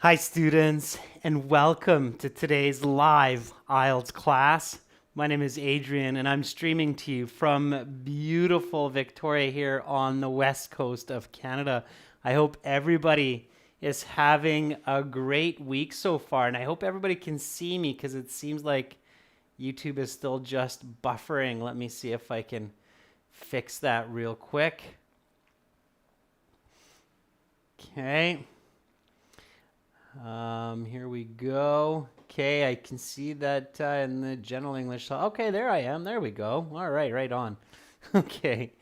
Hi students, and welcome to today's live IELTS class. My name is Adrian and I'm streaming to you from beautiful Victoria here on the west coast of Canada. I hope everybody is having a great week so far, and I hope everybody can see me because it seems like YouTube is still just buffering. Let me see if I can fix that real quick. Okay. Here we go. Okay, I can see that in the general English. Okay, there I am. There we go. All right, right on. Okay.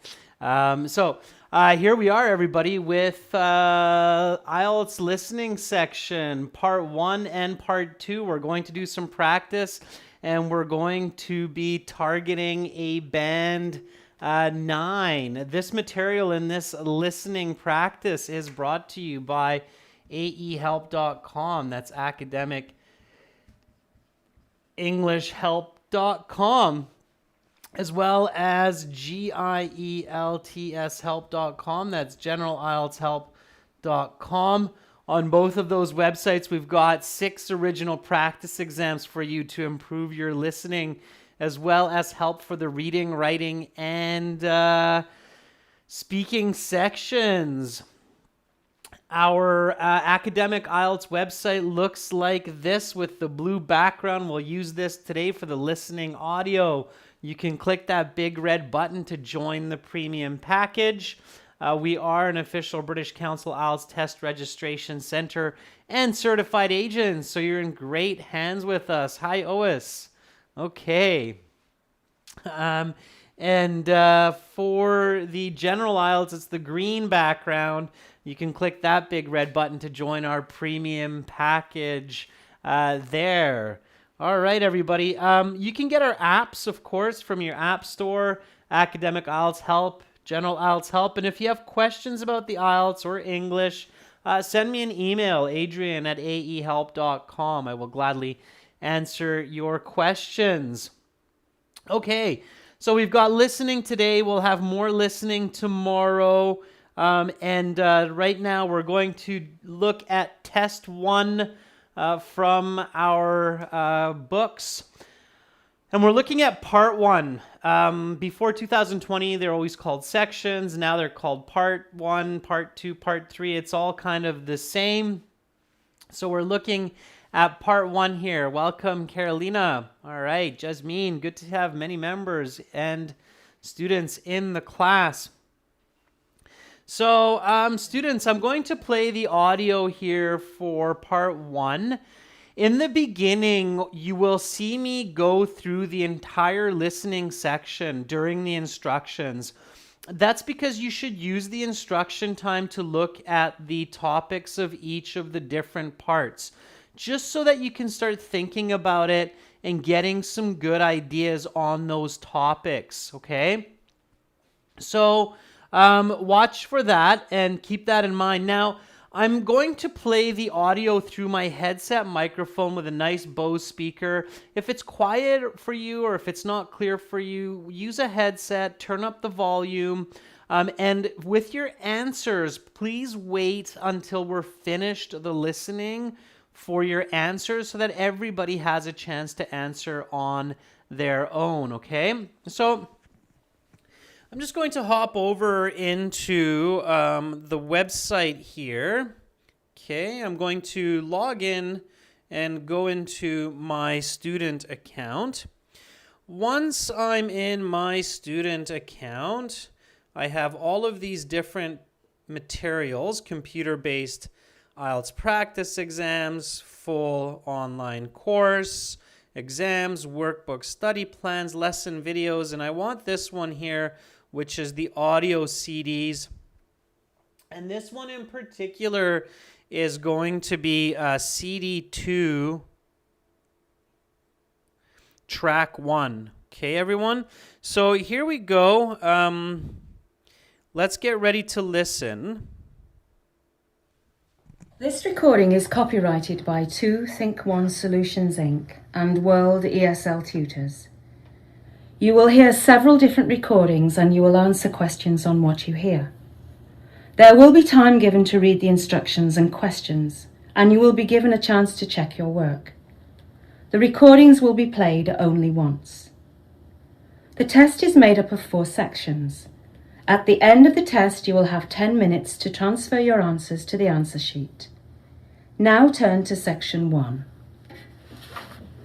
Here we are, everybody, with IELTS listening section, part 1 and part 2. We're going to do some practice, and we're going to be targeting a band 9. This material in this listening practice is brought to you by aehelp.com. That's academic English help.com, as well as GIELTS help.com. That's general IELTS help.com. On both of those websites, we've got 6 original practice exams for you to improve your listening, as well as help for the reading, writing, and speaking sections. Our academic IELTS website looks like this with the blue background. We'll use this today for the listening audio. You can click that big red button to join the premium package. We are an official British Council IELTS test registration center and certified agents, so you're in great hands with us. Hi, Ois. Okay. For the general IELTS, it's the green background. You can click that big red button to join our premium package there. All right, everybody. You can get our apps, of course, from your app store, Academic IELTS Help, General IELTS Help. And if you have questions about the IELTS or English, send me an email, adrian@aehelp.com. I will gladly answer your questions. Okay, so we've got listening today. We'll have more listening tomorrow. Right now we're going to look at test 1 from our books. And we're looking at part 1. Before 2020, they're always called sections. Now they're called part 1, part 2, part 3. It's all kind of the same. So we're looking at part 1 here. Welcome, Carolina. All right, Jasmine, good to have many members and students in the class. So, students, I'm going to play the audio here for part 1. In the beginning, you will see me go through the entire listening section during the instructions. That's because you should use the instruction time to look at the topics of each of the different parts, just so that you can start thinking about it and getting some good ideas on those topics, okay? So, watch for that and keep that in mind. Now, I'm going to play the audio through my headset microphone with a nice Bose speaker. If it's quiet for you or if it's not clear for you, use a headset, turn up the volume, and with your answers, please wait until we're finished the listening for your answers so that everybody has a chance to answer on their own, okay? So I'm just going to hop over into the website here. Okay, I'm going to log in and go into my student account. Once I'm in my student account, I have all of these different materials, computer-based IELTS practice exams, full online course, exams, workbook, study plans, lesson videos, and I want this one here, which is the audio CDs. And this one in particular is going to be CD 2, track 1. Okay, everyone? So here we go. Let's get ready to listen. This recording is copyrighted by 2 Think One Solutions Inc. and World ESL Tutors. You will hear several different recordings and you will answer questions on what you hear. There will be time given to read the instructions and questions and you will be given a chance to check your work. The recordings will be played only once. The test is made up of 4 sections. At the end of the test, you will have 10 minutes to transfer your answers to the answer sheet. Now turn to Section 1.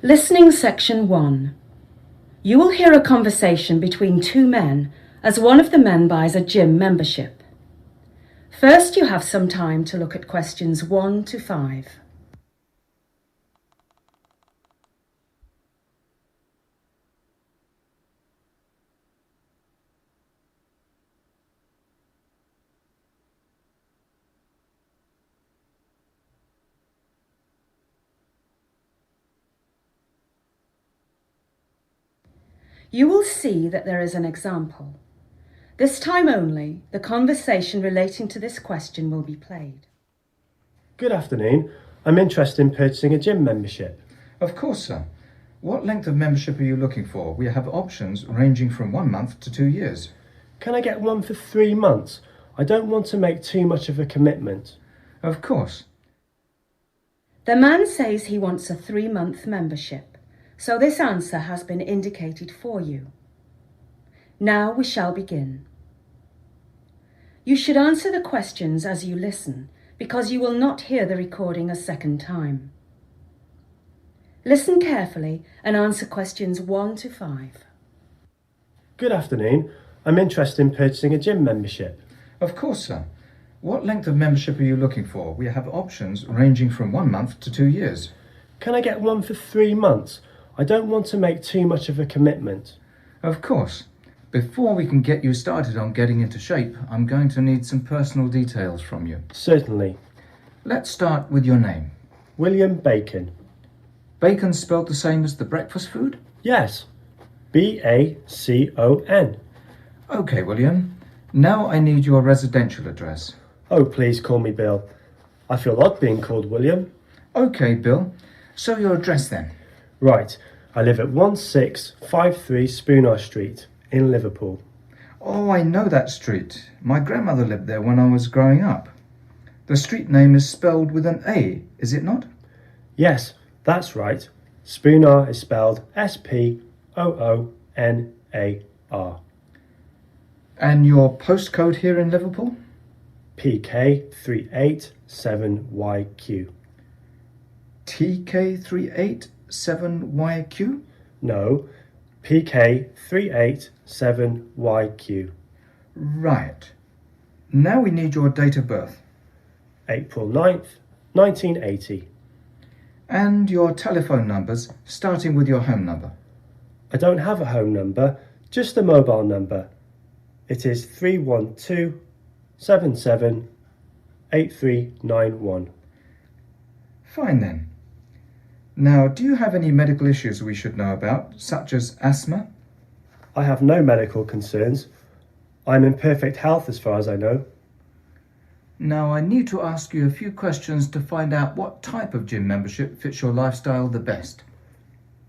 Listening Section 1. You will hear a conversation between 2 men as one of the men buys a gym membership. First, you have some time to look at questions 1 to 5. You will see that there is an example. This time only, the conversation relating to this question will be played. Good afternoon. I'm interested in purchasing a gym membership. Of course, sir. What length of membership are you looking for? We have options ranging from 1 month to 2 years. Can I get one for 3 months? I don't want to make too much of a commitment. Of course. The man says he wants a 3-month membership, so this answer has been indicated for you. Now we shall begin. You should answer the questions as you listen, because you will not hear the recording a second time. Listen carefully and answer questions 1 to 5. Good afternoon. I'm interested in purchasing a gym membership. Of course, sir. What length of membership are you looking for? We have options ranging from 1 month to 2 years. Can I get one for 3 months? I don't want to make too much of a commitment. Of course. Before we can get you started on getting into shape, I'm going to need some personal details from you. Certainly. Let's start with your name. William Bacon. Bacon spelled the same as the breakfast food? Yes. B-A-C-O-N. Okay, William. Now I need your residential address. Oh, please call me Bill. I feel odd being called William. Okay, Bill. So your address then? Right. I live at 1653 Spooner Street in Liverpool. Oh, I know that street. My grandmother lived there when I was growing up. The street name is spelled with an A, is it not? Yes, that's right. Spooner is spelled S-P-O-O-N-A-R. And your postcode here in Liverpool? PK387YQ. TK387YQ? No, PK387YQ. Right. Now we need your date of birth. April 9th, 1980. And your telephone numbers, starting with your home number. I don't have a home number, just a mobile number. It is 312-77-8391. Fine then. Now, do you have any medical issues we should know about, such as asthma? I have no medical concerns. I'm in perfect health as far as I know. Now, I need to ask you a few questions to find out what type of gym membership fits your lifestyle the best.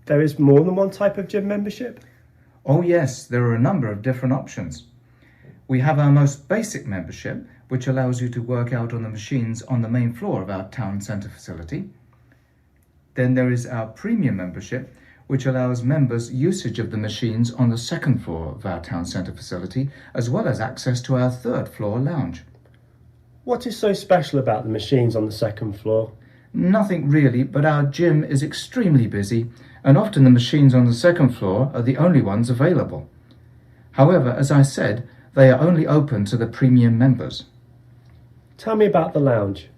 There is more than one type of gym membership? Oh yes, there are a number of different options. We have our most basic membership, which allows you to work out on the machines on the main floor of our town centre facility. Then there is our premium membership, which allows members usage of the machines on the second floor of our town centre facility, as well as access to our third floor lounge. What is so special about the machines on the second floor? Nothing really, but our gym is extremely busy, and often the machines on the second floor are the only ones available. However, as I said, they are only open to the premium members. Tell me about the lounge.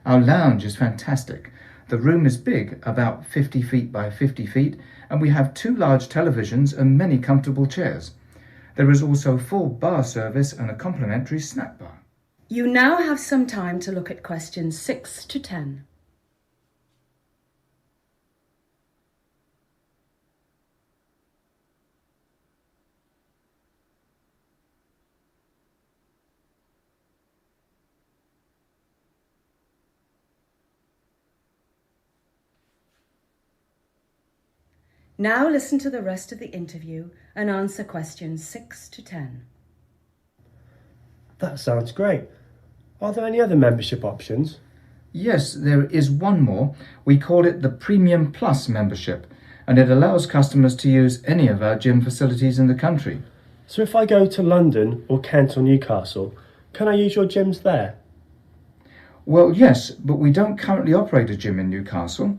Our lounge is fantastic. The room is big, about 50 feet by 50 feet, and we have 2 large televisions and many comfortable chairs. There is also full bar service and a complimentary snack bar. You now have some time to look at questions 6 to 10. Now listen to the rest of the interview and answer questions 6 to 10. That sounds great. Are there any other membership options? Yes, there is one more. We call it the Premium Plus membership, and it allows customers to use any of our gym facilities in the country. So if I go to London or Kent or Newcastle, can I use your gyms there? Well, yes, but we don't currently operate a gym in Newcastle.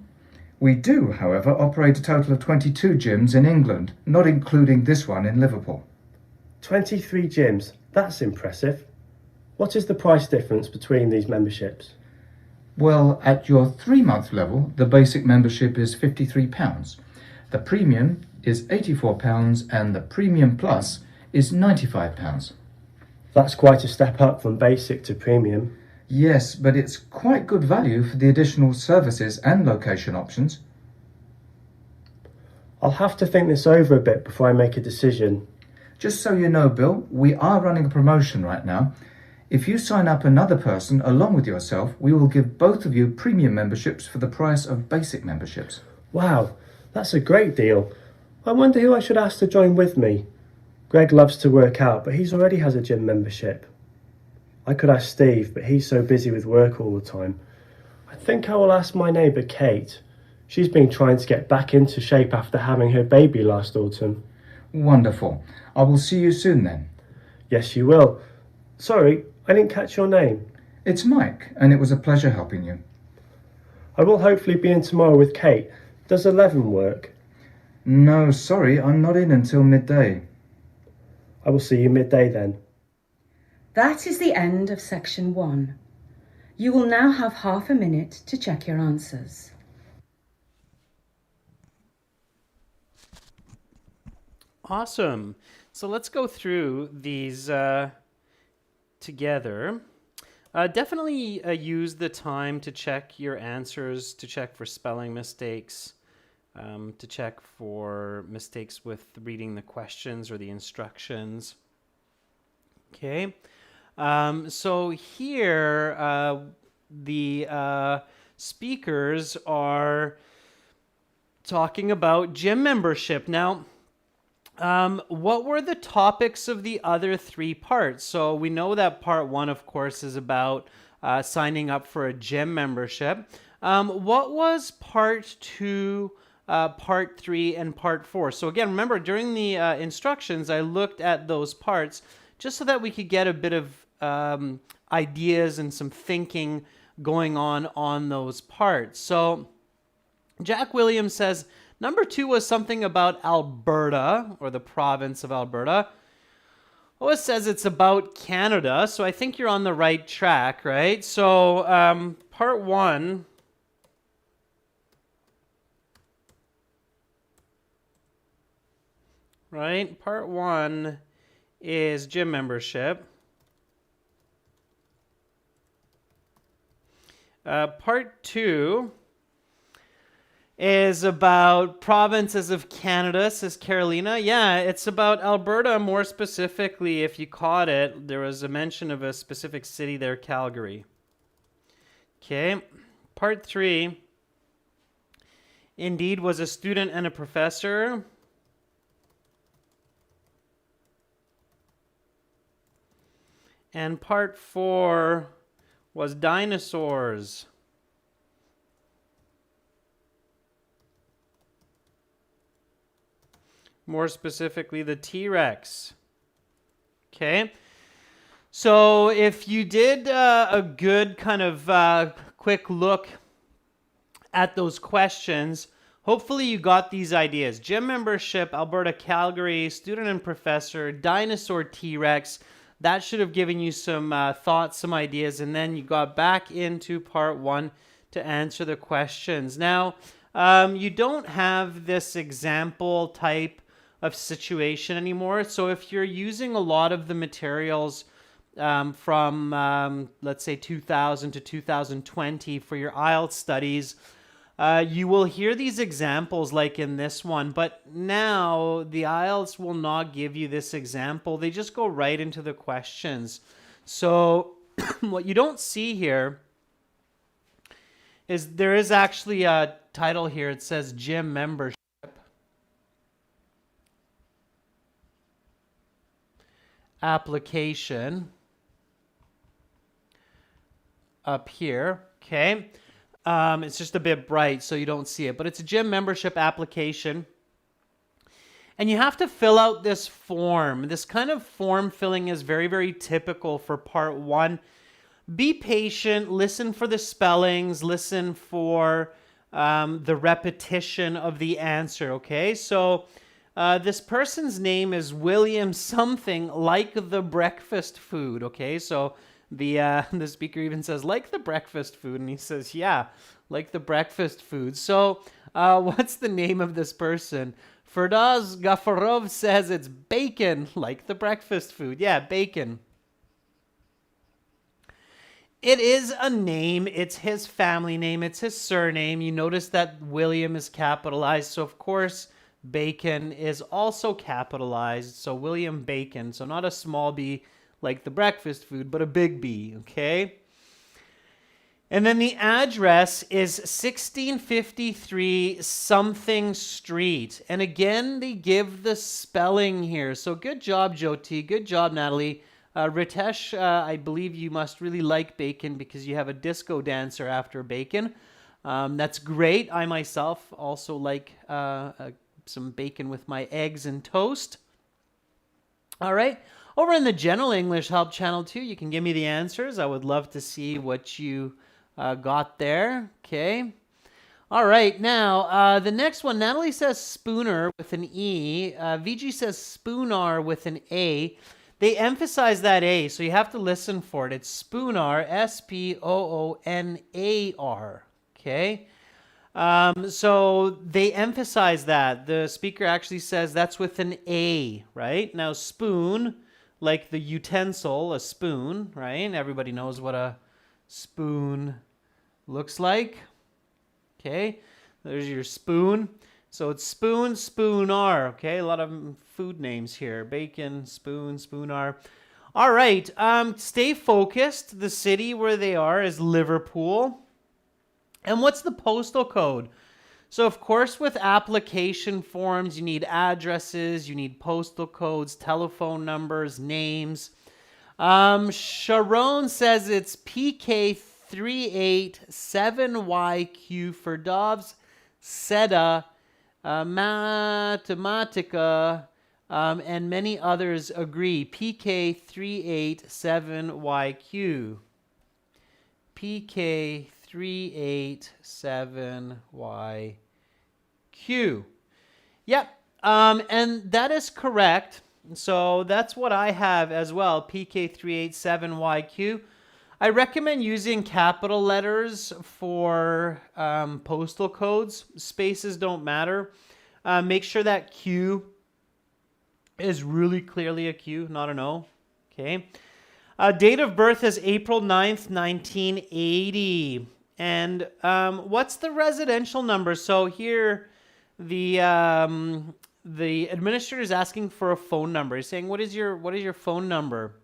We do, however, operate a total of 22 gyms in England, not including this one in Liverpool. 23 gyms, that's impressive. What is the price difference between these memberships? Well, at your 3-month level, the basic membership is £53. The premium is £84 and the Premium Plus is £95. That's quite a step up from basic to premium. Yes, but it's quite good value for the additional services and location options. I'll have to think this over a bit before I make a decision. Just so you know, Bill, we are running a promotion right now. If you sign up another person along with yourself, we will give both of you premium memberships for the price of basic memberships. Wow, that's a great deal. I wonder who I should ask to join with me. Greg loves to work out, but he's already has a gym membership. I could ask Steve, but he's so busy with work all the time. I think I will ask my neighbour Kate. She's been trying to get back into shape after having her baby last autumn. Wonderful. I will see you soon then. Yes, you will. Sorry, I didn't catch your name. It's Mike, and it was a pleasure helping you. I will hopefully be in tomorrow with Kate. Does 11 work? No, sorry, I'm not in until midday. I will see you midday then. That is the end of section 1. You will now have half a minute to check your answers. Awesome. So let's go through these together. Definitely use the time to check your answers, to check for spelling mistakes, to check for mistakes with reading the questions or the instructions. Okay. So here, the speakers are talking about gym membership. Now, what were the topics of the other 3 parts? So we know that part 1, of course, is about signing up for a gym membership. What was part 2, part 3, and part 4? So again, remember, during the instructions, I looked at those parts just so that we could get a bit of ideas and some thinking going on those parts. So Jack Williams says, number 2 was something about Alberta, or the province of Alberta. Otis says it's about Canada, so I think you're on the right track, right? So part 1, right? Part 1 is gym membership. Part 2 is about provinces of Canada, says Carolina. Yeah, it's about Alberta more specifically. If you caught it, there was a mention of a specific city there, Calgary. Okay, part 3 indeed was a student and a professor. And part 4 was dinosaurs. More specifically, the T-Rex. Okay. So if you did a good kind of quick look at those questions, hopefully you got these ideas. Gym membership, Alberta, Calgary, student and professor, dinosaur, T-Rex. That should have given you some thoughts, some ideas, and then you got back into part 1 to answer the questions. Now, you don't have this example type of situation anymore. So if you're using a lot of the materials from, let's say, 2000 to 2020 for your IELTS studies, you will hear these examples like in this one, but now the IELTS will not give you this example. They just go right into the questions. So what you don't see here is there is actually a title here. It says gym membership. Application up here. Okay. It's just a bit bright, so you don't see it, but it's a gym membership application. And you have to fill out this form. This kind of form filling is very, very typical for part 1. Be patient, listen for the spellings, listen for the repetition of the answer, okay? So this person's name is William something like the breakfast food, okay? So the speaker even says, like the breakfast food, and he says, yeah, like the breakfast food. So what's the name of this person? Ferdaz Gafarov says it's bacon, like the breakfast food. Yeah, bacon. It is a name. It's his family name. It's his surname. You notice that William is capitalized. So, of course, Bacon is also capitalized. So, William Bacon. So, not a small b like the breakfast food, but a big B, okay? And then the address is 1653 something street. And again, they give the spelling here. So good job, Jyoti. Good job, Natalie. Ritesh, I believe you must really like bacon because you have a disco dancer after bacon. That's great. I myself also like some bacon with my eggs and toast. All right. Over in the General English Help Channel 2, you can give me the answers. I would love to see what you got there. Okay. All right. Now, the next one, Natalie says Spooner with an E. VG says Spoonar with an A. They emphasize that A, so you have to listen for it. It's Spoonar, Spoonar. Okay. So they emphasize that. The speaker actually says that's with an A, right? Now, spoon, like the utensil, a spoon, right? Everybody knows what a spoon looks like. Okay, there's your spoon. So it's spoon, spoonar. Okay, a lot of food names here. Bacon, spoon, spoonar. All right, stay focused. The city where they are is Liverpool. And what's the postal code? So, of course, with application forms, you need addresses, you need postal codes, telephone numbers, names. Sharon says it's PK387YQ for Dovs, SEDA, Mathematica, and many others agree. PK387YQ. PK387YQ. Yep, and that is correct. So that's what I have as well, PK387YQ. I recommend using capital letters for postal codes. Spaces don't matter. Make sure that Q is really clearly a Q, not an O. Okay. Date of birth is April 9th, 1980. And what's the residential number? So here, the administrator is asking for a phone number. He's saying, what is your phone number?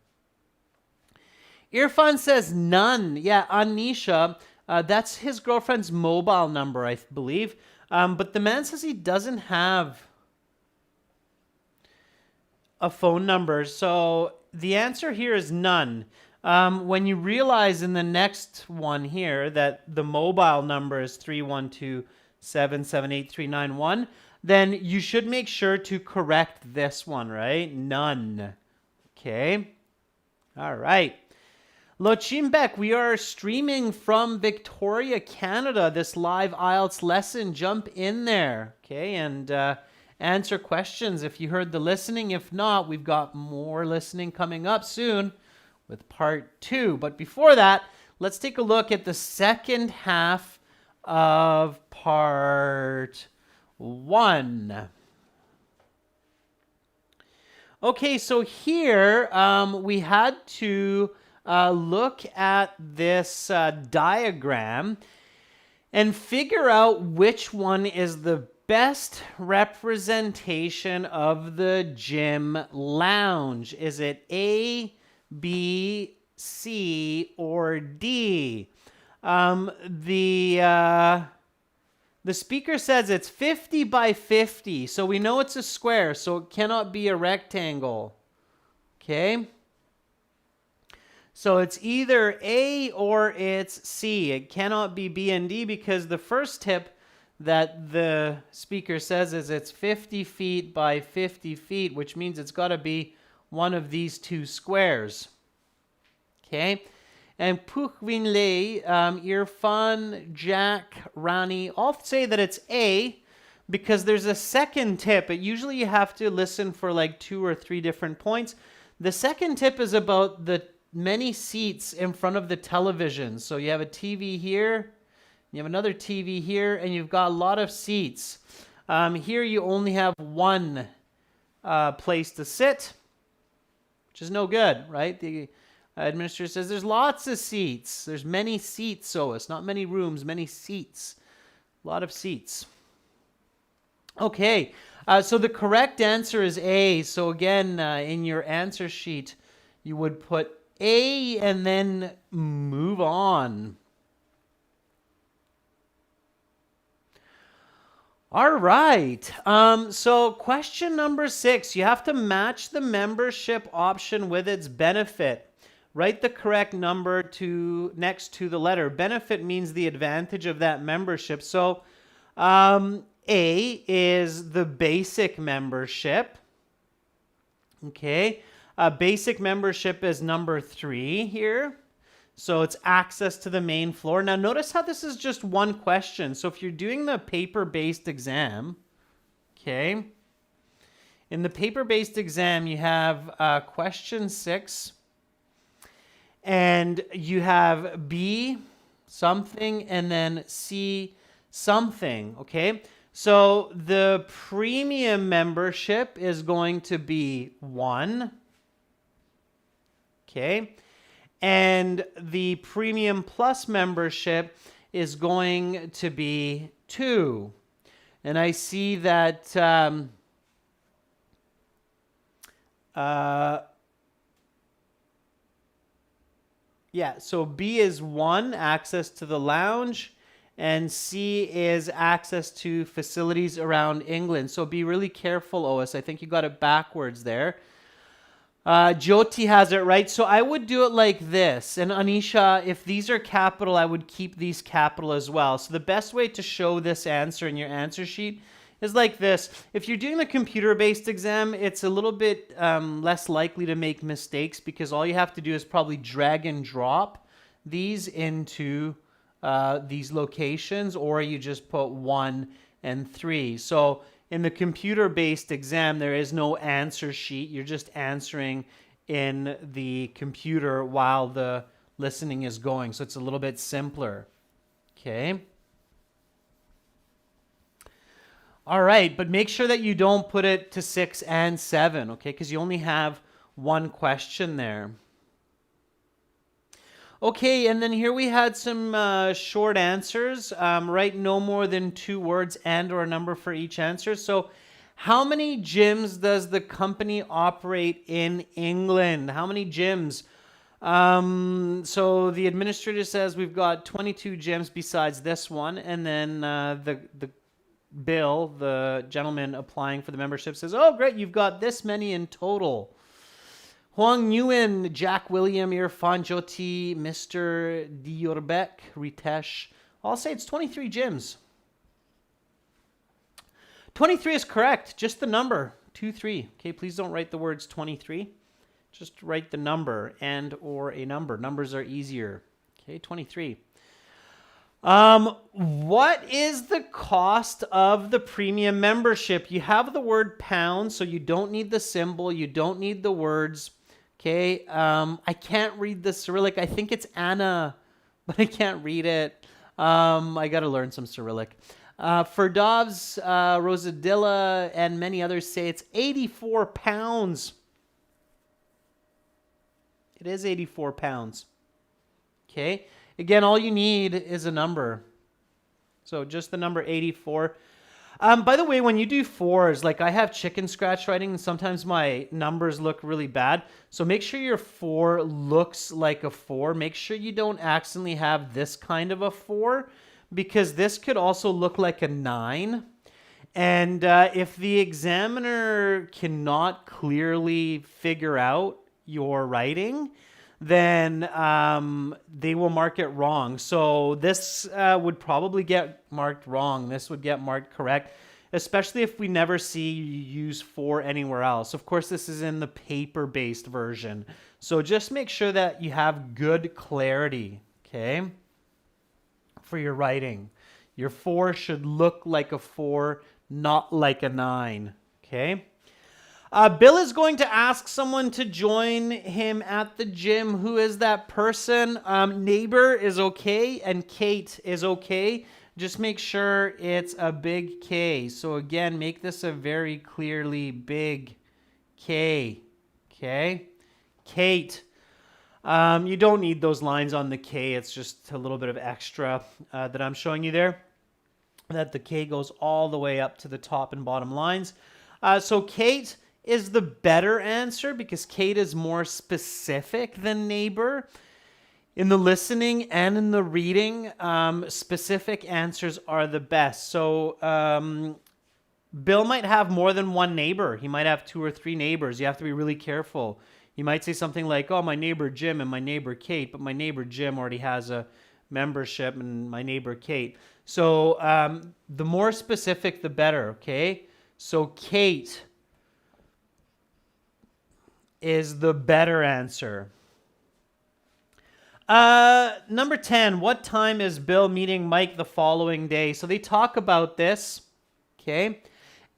Irfan says none. Yeah, Anisha, that's his girlfriend's mobile number, I believe. But the man says he doesn't have a phone number. So the answer here is none. When you realize in the next one here that the mobile number is 312-778-391, then you should make sure to correct this one, right? None. Okay. All right. Lochimbek, we are streaming from Victoria, Canada, this live IELTS lesson. Jump in there, okay, and answer questions if you heard the listening. If not, we've got more listening coming up soon with part 2. But before that, let's take a look at the second half of part 1. Okay, so here we had to look at this diagram and figure out which one is the best representation of the gym lounge. Is it A, B, C, or D? The speaker says it's 50 by 50, so we know it's a square, so it cannot be a rectangle. Okay? So it's either A or it's C. It cannot be B and D because the first tip that the speaker says is it's 50 feet by 50 feet, which means it's got to be one of these two squares. Okay? And Puchwinle, Irfan, Jack, Rani, all say that it's A because there's a second tip. Usually you have to listen for like 2 or 3 different points. The second tip is about the many seats in front of the television. So you have a TV here, you have another TV here, and you've got a lot of seats. Here you only have one place to sit, which is no good, right? The administrator says there's lots of seats. There's many seats, so it's not many rooms, many seats. A lot of seats. Okay, so the correct answer is A. So again, in your answer sheet, you would put A and then move on. All right. So question number 6, you have to match the membership option with its benefit. Write the correct number next to the letter. Benefit means the advantage of that membership. So A is the basic membership. Okay. Basic membership is number 3 here. So it's access to the main floor. Now notice how this is just one question. So if you're doing the paper-based exam, okay, in the paper-based exam you have question 6 and you have B something and then C something, okay? So the premium membership is going to be 1. Okay, and the Premium Plus membership is going to be 2. And I see that so B is 1, access to the lounge, and C is access to facilities around England. So be really careful, Ois. I think you got it backwards there. Jyoti has it right. So I would do it like this. And Anisha, if these are capital, I would keep these capital as well. So the best way to show this answer in your answer sheet is like this. If you're doing the computer-based exam, it's a little bit less likely to make mistakes because all you have to do is probably drag and drop these into these locations, or you just put 1 and 3. So in the computer-based exam, there is no answer sheet. You're just answering in the computer while the listening is going. So it's a little bit simpler. Okay. All right, but make sure that you don't put it to 6 and 7, okay? Because you only have one question there. Okay, and then here we had some short answers. Write no more than 2 words and or a number for each answer. So how many gyms does the company operate in England? How many gyms? So the administrator says we've got 22 gyms besides this one. And then the Bill, the gentleman applying for the membership, says, oh, great, you've got this many in total. Huang Nguyen, Jack William, Irfan Jyoti, Mr. Diorbek, Ritesh. I'll say it's 23 gyms. 23 is correct. Just the number. 23. Okay, please don't write the words 23. Just write the number and or a number. Numbers are easier. Okay, 23. What is the cost of the premium membership? You have the word pound, so you don't need the symbol. You don't need the words. Okay, I can't read the Cyrillic. I think it's Anna, but I can't read it. I got to learn some Cyrillic. Ferdovs, Rosadilla, and many others say it's 84 pounds. It is 84 pounds. Okay, again, all you need is a number. So just the number 84. By the way, when you do 4s, like I have chicken scratch writing, and sometimes my numbers look really bad. So make sure your 4 looks like a 4. Make sure you don't accidentally have this kind of a 4, because this could also look like a 9. And if the examiner cannot clearly figure out your writing, then they will mark it wrong. So this would probably get marked wrong. This would get marked correct, especially if we never see you use for anywhere else. Of course, this is in the paper-based version. So just make sure that you have good clarity, okay, for your writing. Your 4 should look like a 4, not like a 9, okay? Bill is going to ask someone to join him at the gym. Who is that person? Neighbor is okay, and Kate is okay. Just make sure it's a big K. So again, make this a very clearly big K, okay? Kate. You don't need those lines on the K. It's just a little bit of extra that I'm showing you there. That the K goes all the way up to the top and bottom lines. So Kate is the better answer because Kate is more specific than neighbor. In the listening and in the reading, specific answers are the best. So Bill might have more than one neighbor. He might have 2 or 3 neighbors. You have to be really careful. You might say something like, oh, my neighbor Jim and my neighbor Kate, but my neighbor Jim already has a membership and my neighbor Kate. So the more specific, the better, okay? So Kate is the better answer. Number 10, what time is Bill meeting Mike the following day? So they talk about this, okay?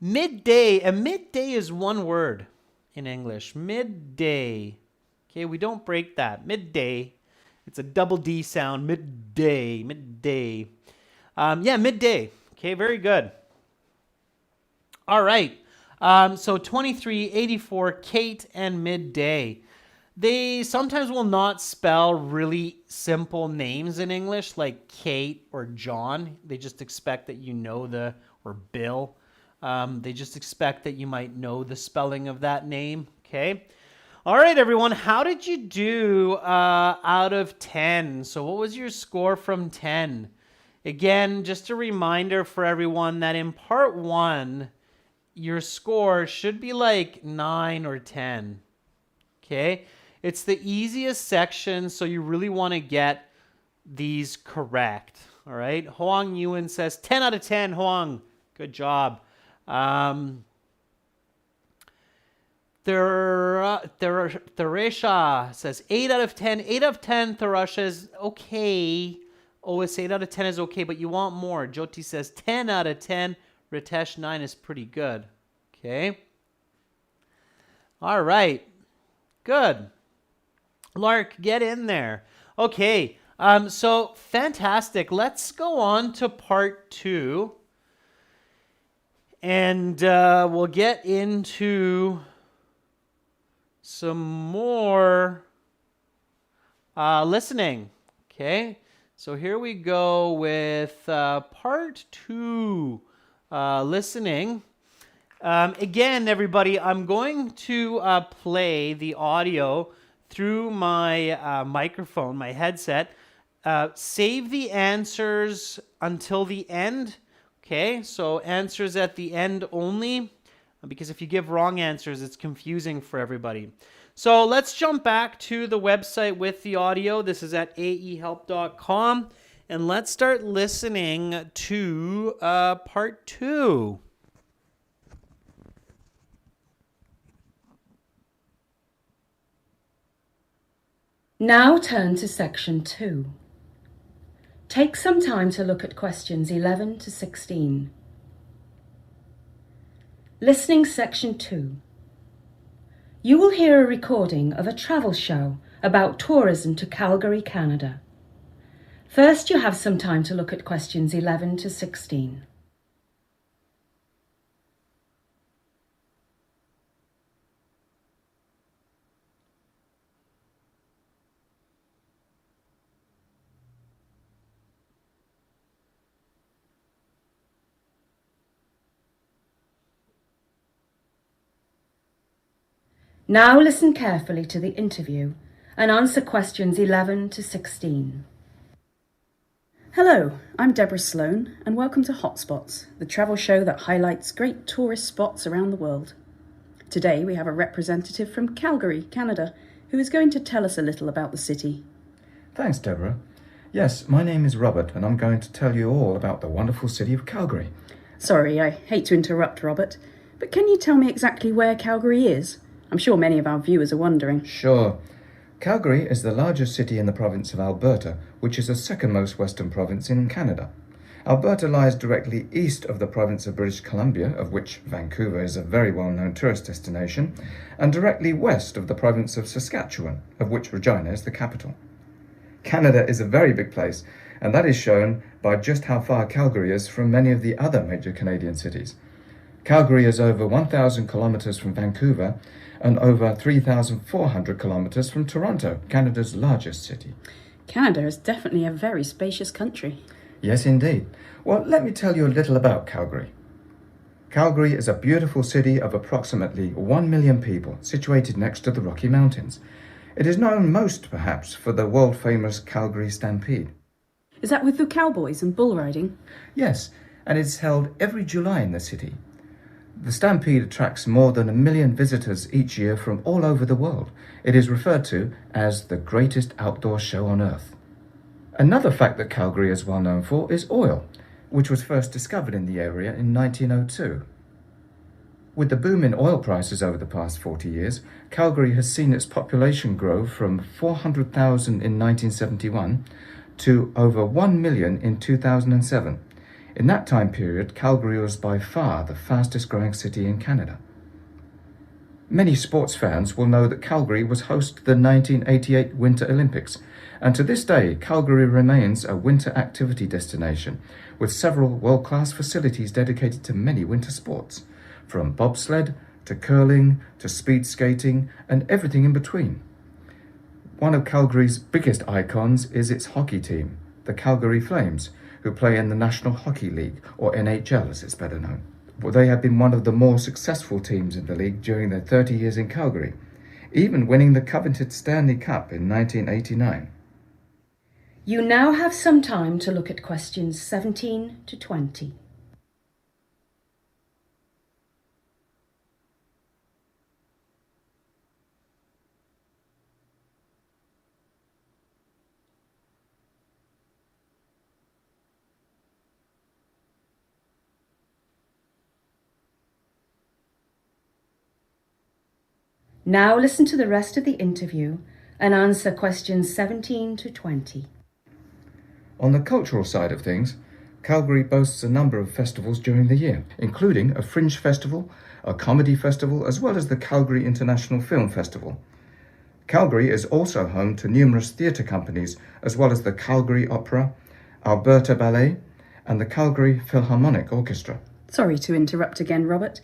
Midday, and midday is one word in English. Midday, okay? We don't break that. Midday, it's a double D sound. Midday, midday. Yeah, midday. Okay, very good. All right. So 23, 84, Kate, and midday. They sometimes will not spell really simple names in English like Kate or John. They just expect that you know or Bill. They just expect that you might know the spelling of that name. Okay. All right, everyone. How did you do out of 10? So what was your score from 10? Again, just a reminder for everyone that in part 1, your score should be like 9 or 10. Okay? It's the easiest section, so you really want to get these correct. All right? Hoang Yuan says 10 out of 10, Hoang. Good job. Theresha says 8 out of 10. 8 out of 10, Theresha is okay. OS 8 out of 10 is okay, but you want more. Jyoti says 10 out of 10. Ritesh 9 is pretty good. Okay. All right. Good. Lark, get in there. Okay. So fantastic. Let's go on to part 2. And we'll get into some more listening. Okay. So here we go with part 2, listening. Again, everybody, I'm going to play the audio through my microphone, my headset. Save the answers until the end. Okay, so answers at the end only, because if you give wrong answers, it's confusing for everybody. So let's jump back to the website with the audio. This is at aehelp.com. And let's start listening to part 2. Now turn to section 2. Take some time to look at questions 11 to 16. Listening section 2. You will hear a recording of a travel show about tourism to Calgary, Canada. First, you have some time to look at questions 11 to 16. Now listen carefully to the interview and answer questions 11 to 16. Hello, I'm Deborah Sloan and welcome to Hotspots, the travel show that highlights great tourist spots around the world. Today we have a representative from Calgary, Canada, who is going to tell us a little about the city. Thanks, Deborah. Yes, my name is Robert, and I'm going to tell you all about the wonderful city of Calgary. Sorry, I hate to interrupt, Robert, but can you tell me exactly where Calgary is? I'm sure many of our viewers are wondering. Sure. Calgary is the largest city in the province of Alberta, which is the second most western province in Canada. Alberta lies directly east of the province of British Columbia, of which Vancouver is a very well-known tourist destination, and directly west of the province of Saskatchewan, of which Regina is the capital. Canada is a very big place, and that is shown by just how far Calgary is from many of the other major Canadian cities. Calgary is over 1,000 kilometres from Vancouver and over 3,400 kilometres from Toronto, Canada's largest city. Canada is definitely a very spacious country. Yes, indeed. Well, let me tell you a little about Calgary. Calgary is a beautiful city of approximately 1 million people, situated next to the Rocky Mountains. It is known most, perhaps, for the world-famous Calgary Stampede. Is that with the cowboys and bull riding? Yes, and it's held every July in the city. The Stampede attracts more than 1 million visitors each year from all over the world. It is referred to as the greatest outdoor show on earth. Another fact that Calgary is well known for is oil, which was first discovered in the area in 1902. With the boom in oil prices over the past 40 years, Calgary has seen its population grow from 400,000 in 1971 to over 1 million in 2007. In that time period, Calgary was by far the fastest growing city in Canada. Many sports fans will know that Calgary was host to the 1988 Winter Olympics, and to this day, Calgary remains a winter activity destination with several world-class facilities dedicated to many winter sports, from bobsled to curling to speed skating and everything in between. One of Calgary's biggest icons is its hockey team, the Calgary Flames, who play in the National Hockey League, or NHL as it's better known. Well, they have been one of the more successful teams in the league during their 30 years in Calgary, even winning the coveted Stanley Cup in 1989. You now have some time to look at questions 17 to 20. Now listen to the rest of the interview and answer questions 17 to 20. On the cultural side of things, Calgary boasts a number of festivals during the year, including a fringe festival, a comedy festival, as well as the Calgary International Film Festival. Calgary is also home to numerous theatre companies, as well as the Calgary Opera, Alberta Ballet, and the Calgary Philharmonic Orchestra. Sorry to interrupt again, Robert,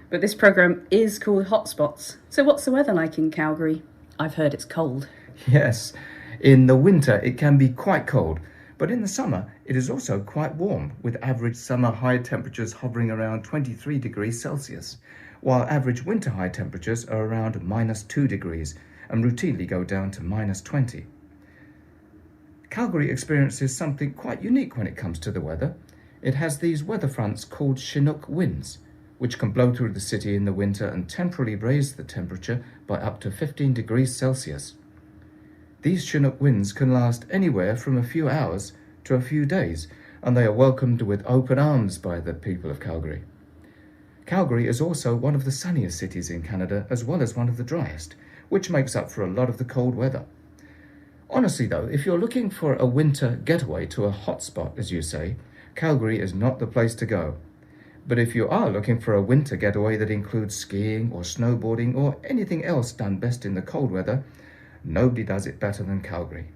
but this programme is called Hotspots. So what's the weather like in Calgary? I've heard it's cold. Yes, in the winter it can be quite cold, but in the summer it is also quite warm, with average summer high temperatures hovering around 23 degrees Celsius, while average winter high temperatures are around -2 degrees and routinely go down to -20. Calgary experiences something quite unique when it comes to the weather. It has these weather fronts called Chinook winds, which can blow through the city in the winter and temporarily raise the temperature by up to 15 degrees Celsius. These Chinook winds can last anywhere from a few hours to a few days, and they are welcomed with open arms by the people of Calgary. Calgary is also one of the sunniest cities in Canada, as well as one of the driest, which makes up for a lot of the cold weather. Honestly though, if you're looking for a winter getaway to a hot spot, as you say, Calgary is not the place to go. But if you are looking for a winter getaway that includes skiing or snowboarding or anything else done best in the cold weather, nobody does it better than Calgary.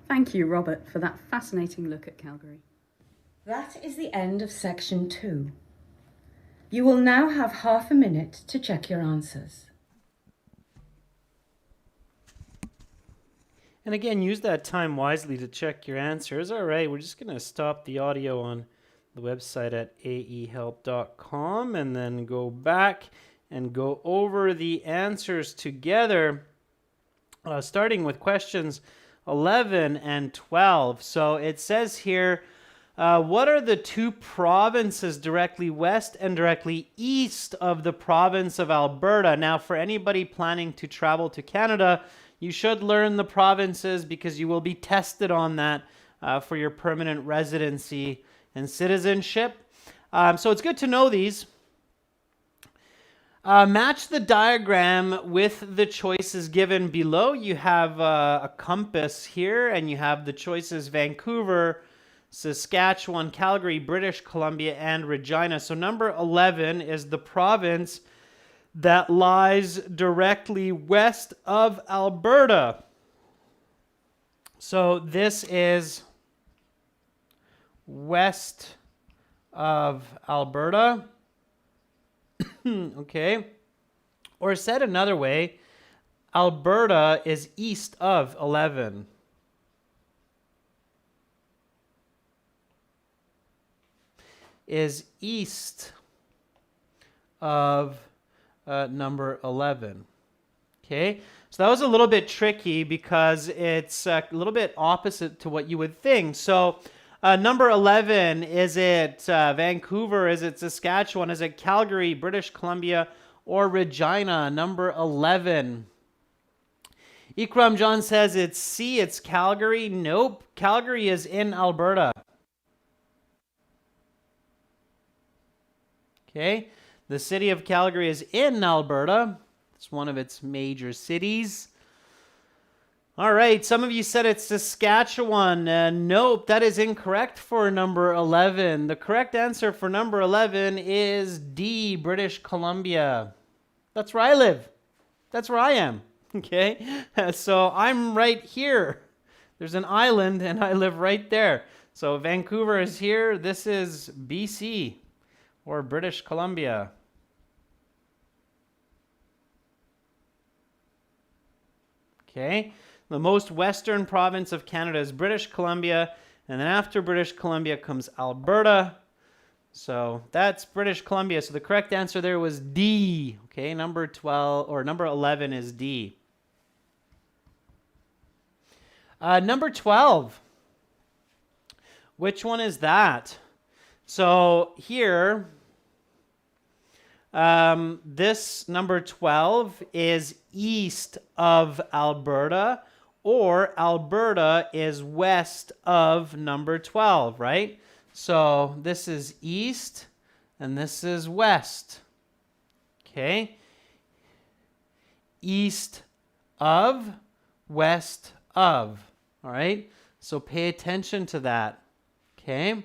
Thank you, Robert, for that fascinating look at Calgary. That is the end of section 2. You will now have half a minute to check your answers. And again, use that time wisely to check your answers. All right, we're just going to stop the audio on the website at aehelp.com and then go back and go over the answers together, starting with questions 11 and 12. So it says here, what are the two provinces directly west and directly east of the province of Alberta? Now, for anybody planning to travel to Canada, you should learn the provinces because you will be tested on that for your permanent residency and citizenship. So it's good to know these. Match the diagram with the choices given below. You have a compass here, and you have the choices Vancouver, Saskatchewan, Calgary, British Columbia, and Regina. So number 11 is the province that lies directly west of Alberta. So this is west of Alberta. Okay. Or said another way, Alberta is east of 11. Is east of number 11. Okay, so that was a little bit tricky because it's a little bit opposite to what you would think. So number 11, is it Vancouver? Is it Saskatchewan? Is it Calgary, British Columbia, or Regina? Number 11. Ikram John says it's C, it's Calgary. Nope, Calgary is in Alberta. Okay, the city of Calgary is in Alberta. It's one of its major cities. All right, some of you said it's Saskatchewan. Nope, that is incorrect for number 11. The correct answer for number 11 is D, British Columbia. That's where I live. That's where I am. Okay, so I'm right here. There's an island and I live right there. So Vancouver is here. This is BC or British Columbia. Okay, the most western province of Canada is British Columbia, and then after British Columbia comes Alberta. So that's British Columbia. So the correct answer there was D. Okay, number 12 or number 11 is D. Number 12. Which one is that? So here, this number 12 is east of Alberta, or Alberta is west of number 12, right? So this is east and this is west. Okay. East of, west of. All right. So pay attention to that. Okay.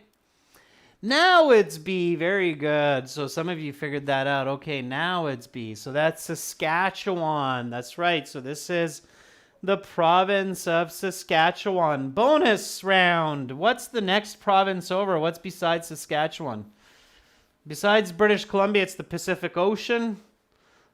Now it's B. Very good. So some of you figured that out. Okay, now it's B. So that's Saskatchewan. That's right. So this is the province of Saskatchewan. Bonus round. What's the next province over? What's besides Saskatchewan? Besides British Columbia, it's the Pacific Ocean.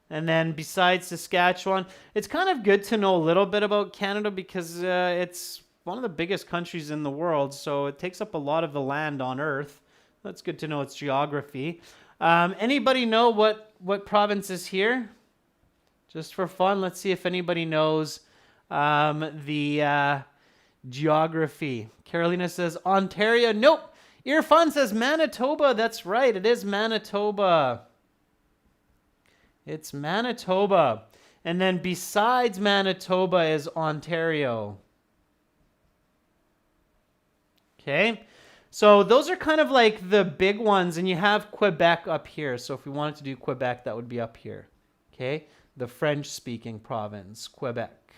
And then besides Saskatchewan, it's kind of good to know a little bit about Canada because it's one of the biggest countries in the world. So it takes up a lot of the land on Earth. That's good to know its geography. Anybody know what province is here? Just for fun, let's see if anybody knows the geography. Carolina says Ontario. Nope. Irfan says Manitoba. That's right. It is Manitoba. It's Manitoba. And then besides Manitoba is Ontario. Okay. So those are kind of like the big ones, and you have Quebec up here. So if we wanted to do Quebec, that would be up here. Okay. The French-speaking province, Quebec.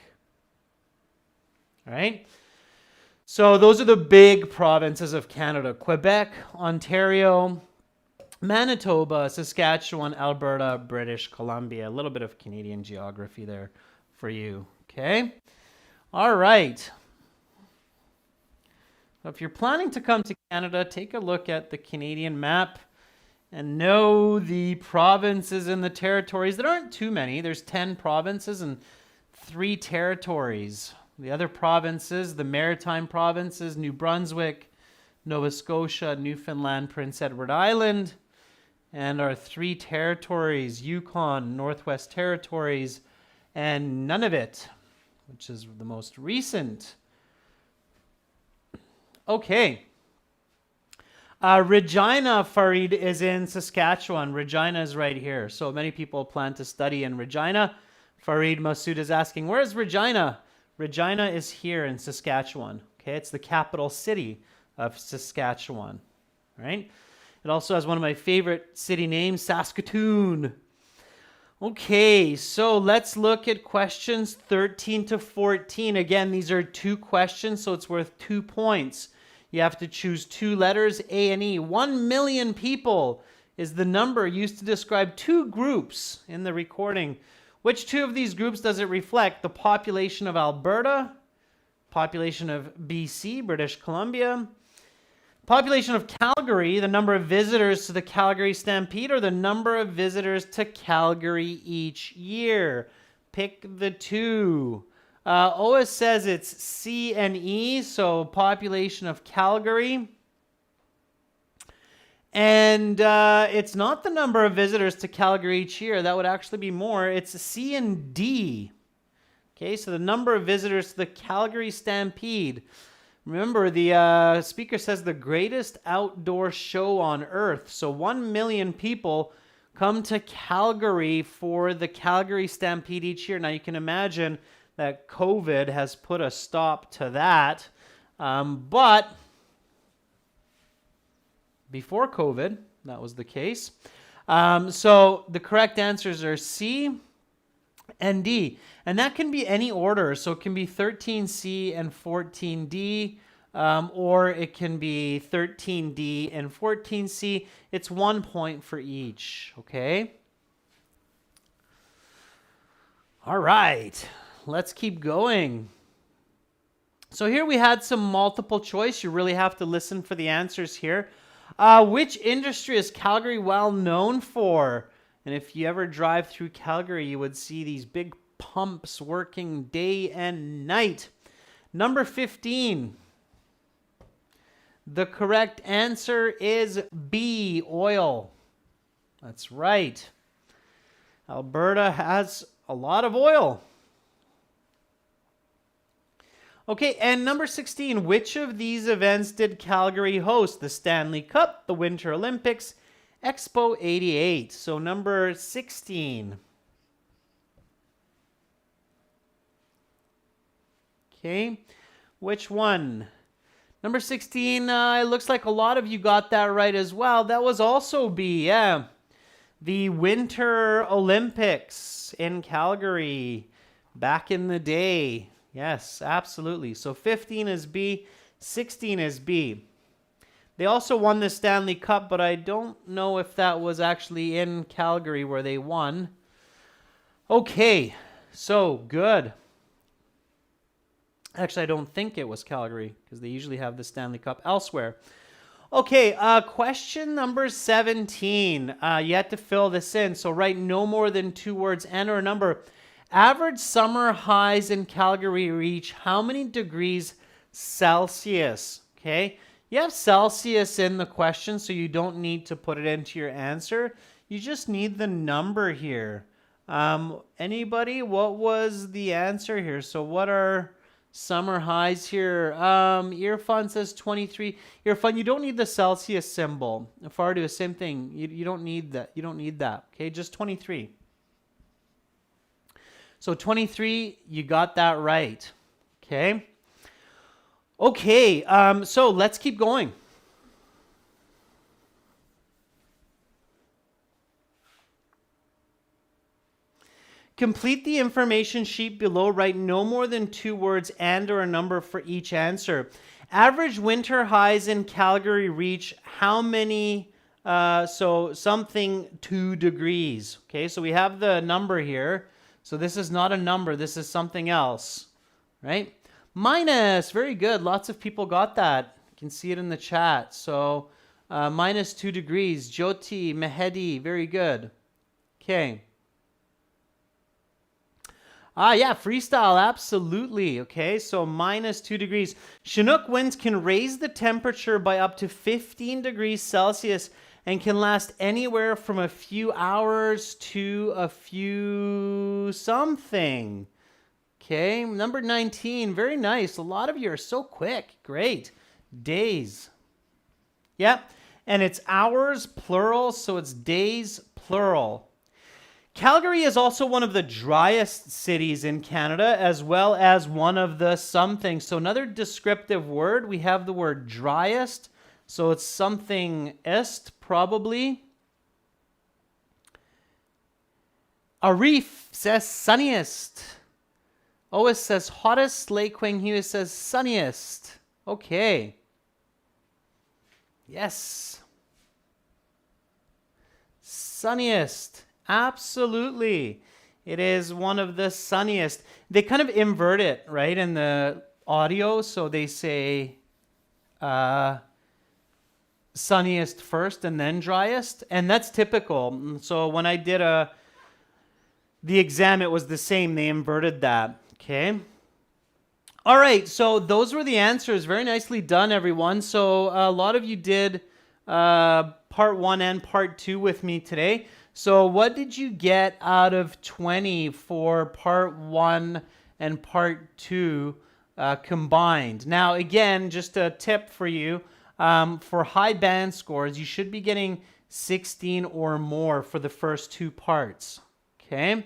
All right. So those are the big provinces of Canada: Quebec, Ontario, Manitoba, Saskatchewan, Alberta, British Columbia. A little bit of Canadian geography there for you. Okay. All right. If you're planning to come to Canada, take a look at the Canadian map and know the provinces and the territories. There aren't too many. There's 10 provinces and 3 territories. The other provinces, the Maritime provinces, New Brunswick, Nova Scotia, Newfoundland, Prince Edward Island, and our 3 territories, Yukon, Northwest Territories, and Nunavut, which is the most recent. Okay. Regina, Farid, is in Saskatchewan. Regina is right here. So many people plan to study in Regina. Farid Masood is asking, where's Regina? Regina is here in Saskatchewan. Okay, it's the capital city of Saskatchewan. Right? It also has one of my favorite city names, Saskatoon. Okay, so let's look at questions 13 to 14. Again, these are 2 questions, so it's worth 2 points. You have to choose 2 letters, A and E. 1 million people is the number used to describe 2 groups in the recording. Which 2 of these groups does it reflect? The population of Alberta, population of BC, British Columbia, population of Calgary, the number of visitors to the Calgary Stampede, or the number of visitors to Calgary each year. Pick the 2. OS says it's C and E, so population of Calgary. And it's not the number of visitors to Calgary each year. That would actually be more. It's C and D. Okay, so the number of visitors to the Calgary Stampede. Remember, the speaker says the greatest outdoor show on earth. So 1 million people come to Calgary for the Calgary Stampede each year. Now you can imagine that COVID has put a stop to that. But before COVID, that was the case. So the correct answers are C and D. And that can be any order. So it can be 13C and 14D, or it can be 13D and 14C. It's 1 point for each, okay? All right, let's keep going. So here we had some multiple choice. You really have to listen for the answers here. Which industry is Calgary well known for? And if you ever drive through Calgary, you would see these big pumps working day and night. Number 15. The correct answer is B, oil. That's right. Alberta has a lot of oil. Okay, and number 16. Which of these events did Calgary host? The Stanley Cup, the Winter Olympics, Expo 88. So number 16. Okay, which one? Number 16, it looks like a lot of you got that right as well. That was also B, yeah. The Winter Olympics in Calgary back in the day. Yes, absolutely. So 15 is B, 16 is B. They also won the Stanley Cup, but I don't know if that was actually in Calgary where they won. Okay, so good. Actually, I don't think it was Calgary because they usually have the Stanley Cup elsewhere. Okay, question number 17. You had to fill this in. So write no more than 2 words and or a number. Average summer highs in Calgary reach how many degrees Celsius? Okay, you have Celsius in the question, so you don't need to put it into your answer. You just need the number here. Anybody? What was the answer here? So what are summer highs here? Earfun says 23. Earfun, you don't need the Celsius symbol. Fardu, same thing. You don't need that. You don't need that. Okay, just 23. So 23, you got that right. Okay. Okay, so let's keep going. Complete the information sheet below. Write no more than 2 words and or a number for each answer. Average winter highs in Calgary reach how many? So something 2 degrees. Okay, so we have the number here. So this is not a number. This is something else, right? Minus. Very good. Lots of people got that. You can see it in the chat. So minus 2 degrees. Jyoti, Mehedi. Very good. Okay. Yeah, freestyle, absolutely. Okay, so minus 2 degrees. Chinook winds can raise the temperature by up to 15 degrees Celsius and can last anywhere from a few hours to a few something. Okay, number 19, very nice. A lot of you are so quick. Great. Days. Yep, and it's hours, plural, so it's days, plural. Calgary is also one of the driest cities in Canada, as well as one of the something. So another descriptive word, we have the word driest. So it's something est, probably. Arif says sunniest. Ois says hottest. Lei Quang Hughes says sunniest. Okay. Yes. Sunniest. Absolutely. It is one of the sunniest. They kind of invert it, right, in the audio. So they say sunniest first and then driest. And that's typical. So when I did the exam, it was the same. They inverted that. Okay. All right. So those were the answers. Very nicely done, everyone. So a lot of you did part 1 and part 2 with me today. So what did you get out of 20 for part 1 and part 2 combined? Now, again, just a tip for you. For high band scores, you should be getting 16 or more for the first 2 parts. Okay.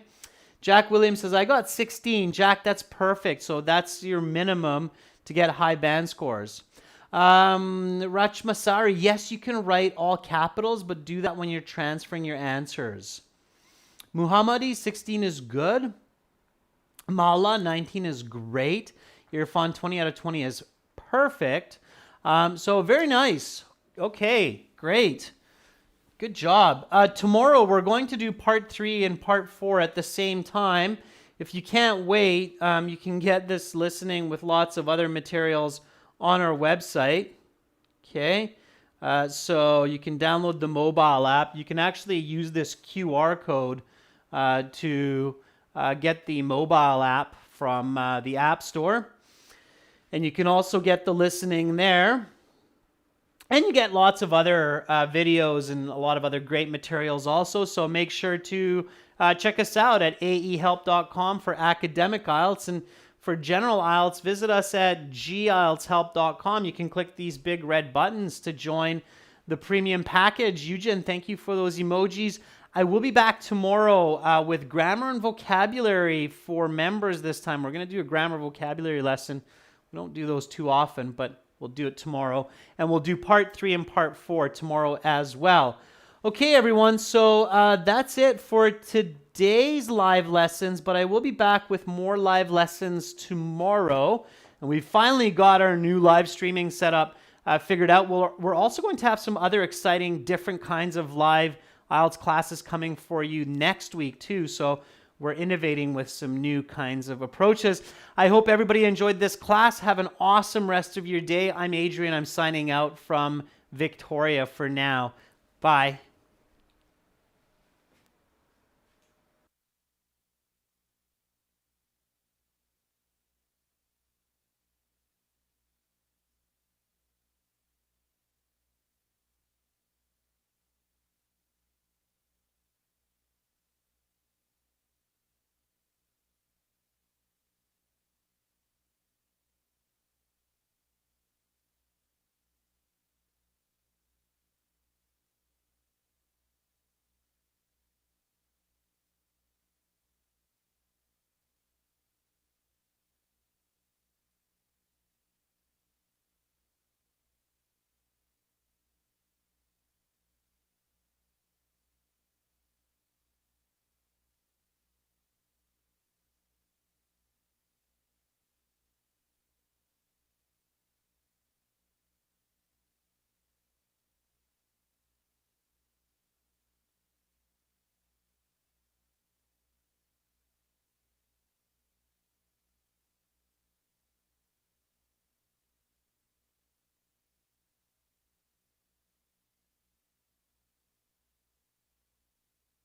Jack Williams says, I got 16. Jack, that's perfect. So that's your minimum to get high band scores. Rach Masari, yes, you can write all capitals, but do that when you're transferring your answers. Muhammadi, 16 is good. Mala, 19 is great. Irfan, 20 out of 20 is perfect. So very nice. Okay, great. Good job. Tomorrow we're going to do part 3 and part 4 at the same time. If you can't wait, you can get this listening with lots of other materials on our website. Okay. So you can download the mobile app. You can actually use this QR code to get the mobile app from the App Store. And you can also get the listening there. And you get lots of other videos and a lot of other great materials also. So make sure to check us out at aehelp.com for academic IELTS. And for general IELTS, visit us at gieltshelp.com. You can click these big red buttons to join the premium package. Eugen, thank you for those emojis. I will be back tomorrow with grammar and vocabulary for members this time. We're going to do a grammar vocabulary lesson. We don't do those too often, but we'll do it tomorrow. And we'll do part 3 and part 4 tomorrow as well. Okay, everyone. So that's it for today's live lessons. But I will be back with more live lessons tomorrow. And we finally got our new live streaming setup figured out. We're also going to have some other exciting different kinds of live IELTS classes coming for you next week too. So we're innovating with some new kinds of approaches. I hope everybody enjoyed this class. Have an awesome rest of your day. I'm Adrian. I'm signing out from Victoria for now. Bye.